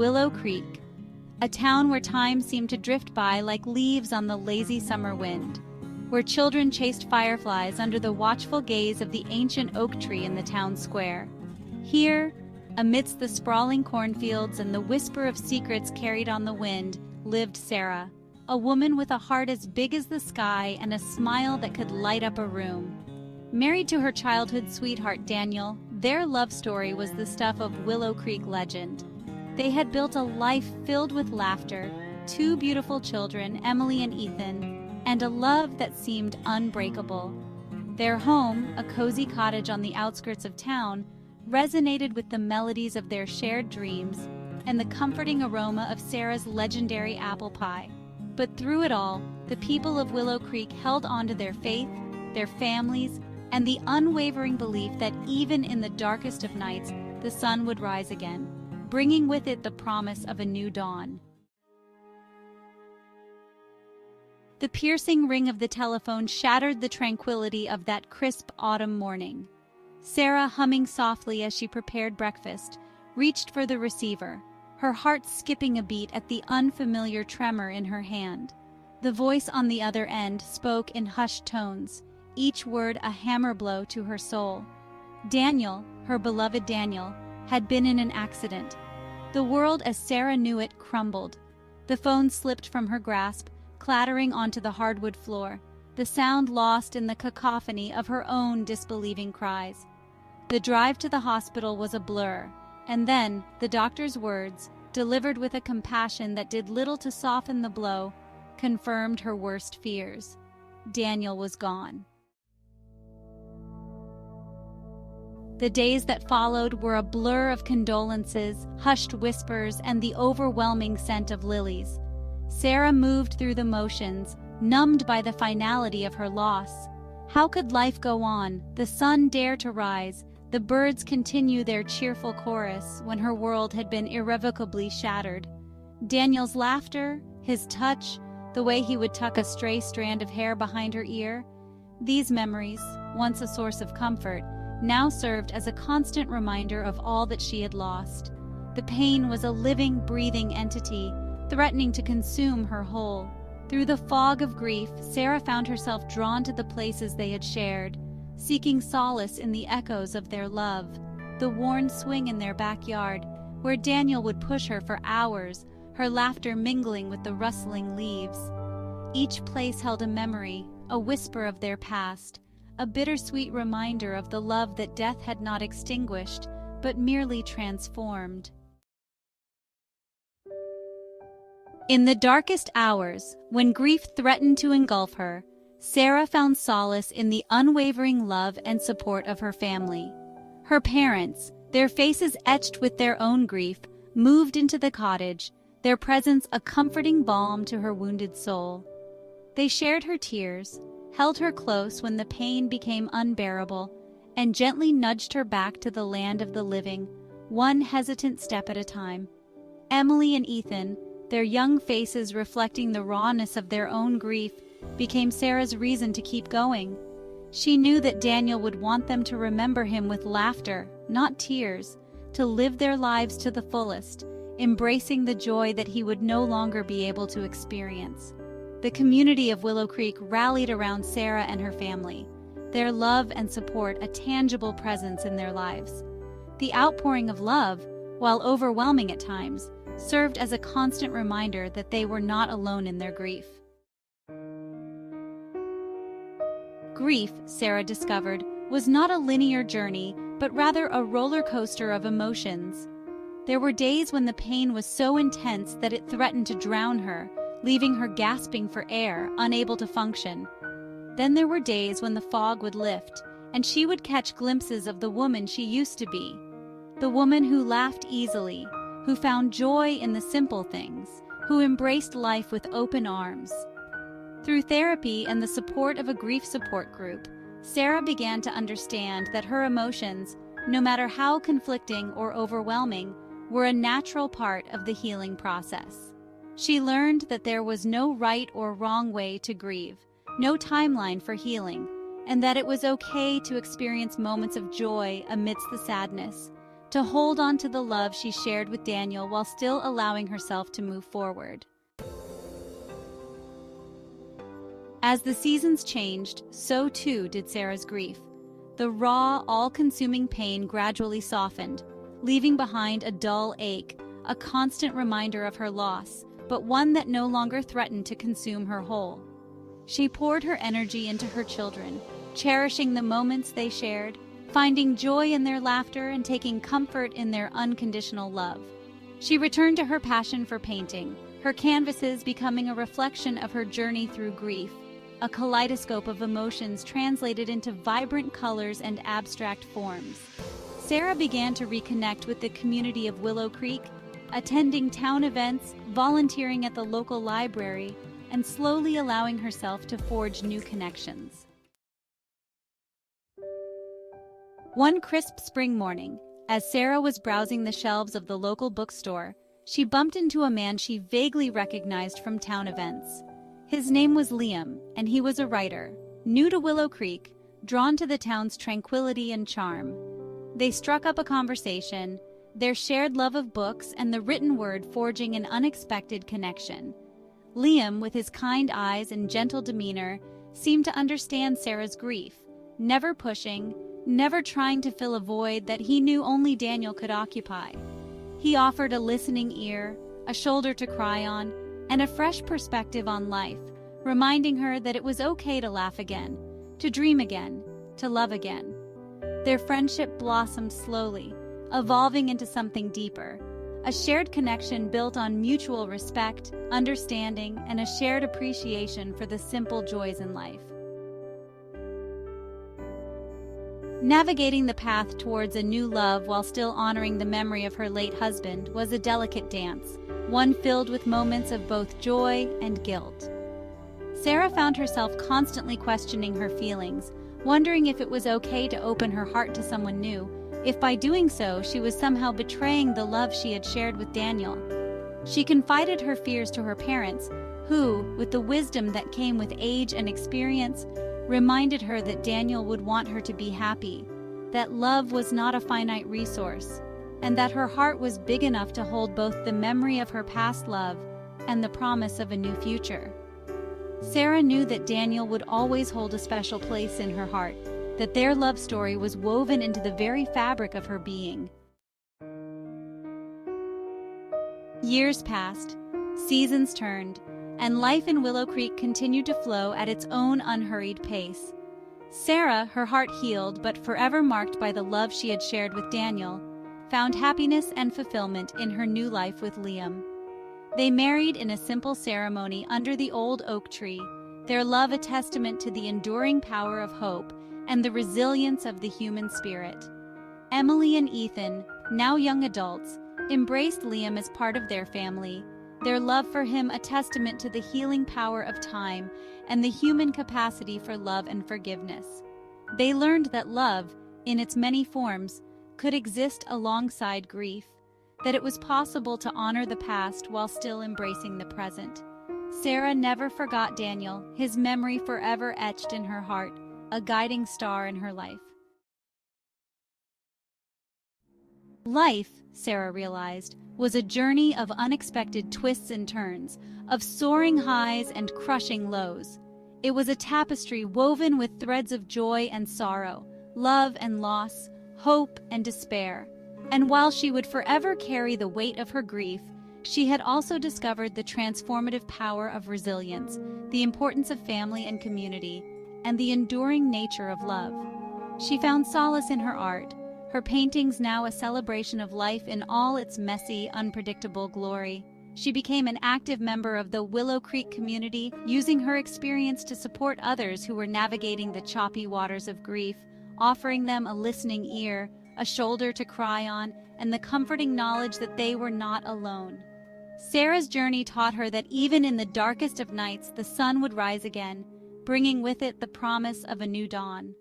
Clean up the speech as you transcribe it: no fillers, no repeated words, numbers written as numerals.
Willow Creek, a town where time seemed to drift by like leaves on the lazy summer wind, where children chased fireflies under the watchful gaze of the ancient oak tree in the town square. Here, amidst the sprawling cornfields and the whisper of secrets carried on the wind, lived Sarah, a woman with a heart as big as the sky and a smile that could light up a room. Married to her childhood sweetheart Daniel, their love story was the stuff of Willow Creek legend. They had built a life filled with laughter, two beautiful children, Emily and Ethan, and a love that seemed unbreakable. Their home, a cozy cottage on the outskirts of town, resonated with the melodies of their shared dreams and the comforting aroma of Sarah's legendary apple pie. But through it all, the people of Willow Creek held on to their faith, their families, and the unwavering belief that even in the darkest of nights, the sun would rise again, bringing with it the promise of a new dawn. The piercing ring of the telephone shattered the tranquility of that crisp autumn morning. Sarah, humming softly as she prepared breakfast, reached for the receiver, her heart skipping a beat at the unfamiliar tremor in her hand. The voice on the other end spoke in hushed tones, each word a hammer blow to her soul. Daniel, her beloved Daniel, had been in an accident. The world as Sarah knew it crumbled. The phone slipped from her grasp, clattering onto the hardwood floor, the sound lost in the cacophony of her own disbelieving cries. The drive to the hospital was a blur, and then the doctor's words, delivered with a compassion that did little to soften the blow, confirmed her worst fears. Daniel was gone. The days that followed were a blur of condolences, hushed whispers, and the overwhelming scent of lilies. Sarah moved through the motions, numbed by the finality of her loss. How could life go on, the sun dare to rise, the birds continue their cheerful chorus when her world had been irrevocably shattered? Daniel's laughter, his touch, the way he would tuck a stray strand of hair behind her ear, these memories, once a source of comfort, now served as a constant reminder of all that she had lost. The pain was a living, breathing entity, threatening to consume her whole. Through the fog of grief, Sarah found herself drawn to the places they had shared, seeking solace in the echoes of their love. The worn swing in their backyard, where Daniel would push her for hours, her laughter mingling with the rustling leaves. Each place held a memory, a whisper of their past, a bittersweet reminder of the love that death had not extinguished, but merely transformed. In the darkest hours, when grief threatened to engulf her, Sarah found solace in the unwavering love and support of her family. Her parents, their faces etched with their own grief, moved into the cottage, their presence a comforting balm to her wounded soul. They shared her tears, held her close when the pain became unbearable, and gently nudged her back to the land of the living, one hesitant step at a time. Emily and Ethan, their young faces reflecting the rawness of their own grief, became Sarah's reason to keep going. She knew that Daniel would want them to remember him with laughter, not tears, to live their lives to the fullest, embracing the joy that he would no longer be able to experience. The community of Willow Creek rallied around Sarah and her family, their love and support a tangible presence in their lives. The outpouring of love, while overwhelming at times, served as a constant reminder that they were not alone in their grief. Grief, Sarah discovered, was not a linear journey, but rather a roller coaster of emotions. There were days when the pain was so intense that it threatened to drown her, leaving her gasping for air, unable to function. Then there were days when the fog would lift, and she would catch glimpses of the woman she used to be. The woman who laughed easily, who found joy in the simple things, who embraced life with open arms. Through therapy and the support of a grief support group, Sarah began to understand that her emotions, no matter how conflicting or overwhelming, were a natural part of the healing process. She learned that there was no right or wrong way to grieve, no timeline for healing, and that it was okay to experience moments of joy amidst the sadness, to hold on to the love she shared with Daniel while still allowing herself to move forward. As the seasons changed, so too did Sarah's grief. The raw, all-consuming pain gradually softened, leaving behind a dull ache, a constant reminder of her loss, but one that no longer threatened to consume her whole. She poured her energy into her children, cherishing the moments they shared, finding joy in their laughter and taking comfort in their unconditional love. She returned to her passion for painting, her canvases becoming a reflection of her journey through grief, a kaleidoscope of emotions translated into vibrant colors and abstract forms. Sarah began to reconnect with the community of Willow Creek, attending town events, volunteering at the local library, and slowly allowing herself to forge new connections. One crisp spring morning, as Sarah was browsing the shelves of the local bookstore, she bumped into a man she vaguely recognized from town events. His name was Liam, and he was a writer, new to Willow Creek, drawn to the town's tranquility and charm. They struck up a conversation, their shared love of books and the written word forging an unexpected connection. Liam, with his kind eyes and gentle demeanor, seemed to understand Sarah's grief, never pushing, never trying to fill a void that he knew only Daniel could occupy. He offered a listening ear, a shoulder to cry on, and a fresh perspective on life, reminding her that it was okay to laugh again, to dream again, to love again. Their friendship blossomed slowly, evolving into something deeper, a shared connection built on mutual respect, understanding, and a shared appreciation for the simple joys in life. Navigating the path towards a new love while still honoring the memory of her late husband was a delicate dance, one filled with moments of both joy and guilt. Sarah found herself constantly questioning her feelings, wondering if it was okay to open her heart to someone new, if by doing so she was somehow betraying the love she had shared with Daniel. She confided her fears to her parents, who, with the wisdom that came with age and experience, reminded her that Daniel would want her to be happy, that love was not a finite resource, and that her heart was big enough to hold both the memory of her past love and the promise of a new future. Sarah knew that Daniel would always hold a special place in her heart, that their love story was woven into the very fabric of her being. Years passed, seasons turned, and life in Willow Creek continued to flow at its own unhurried pace. Sarah, her heart healed but forever marked by the love she had shared with Daniel, found happiness and fulfillment in her new life with Liam. They married in a simple ceremony under the old oak tree, their love a testament to the enduring power of hope and the resilience of the human spirit. Emily and Ethan, now young adults, embraced Liam as part of their family, their love for him a testament to the healing power of time and the human capacity for love and forgiveness. They learned that love, in its many forms, could exist alongside grief, that it was possible to honor the past while still embracing the present. Sarah never forgot Daniel, his memory forever etched in her heart, a guiding star in her life. Life, Sarah realized, was a journey of unexpected twists and turns, of soaring highs and crushing lows. It was a tapestry woven with threads of joy and sorrow, love and loss, hope and despair. And while she would forever carry the weight of her grief, she had also discovered the transformative power of resilience, the importance of family and community, and the enduring nature of love. She found solace in her art, her paintings now a celebration of life in all its messy, unpredictable glory. She became an active member of the Willow Creek community, using her experience to support others who were navigating the choppy waters of grief, offering them a listening ear, a shoulder to cry on, and the comforting knowledge that they were not alone. Sarah's journey taught her that even in the darkest of nights, the sun would rise again, bringing with it the promise of a new dawn.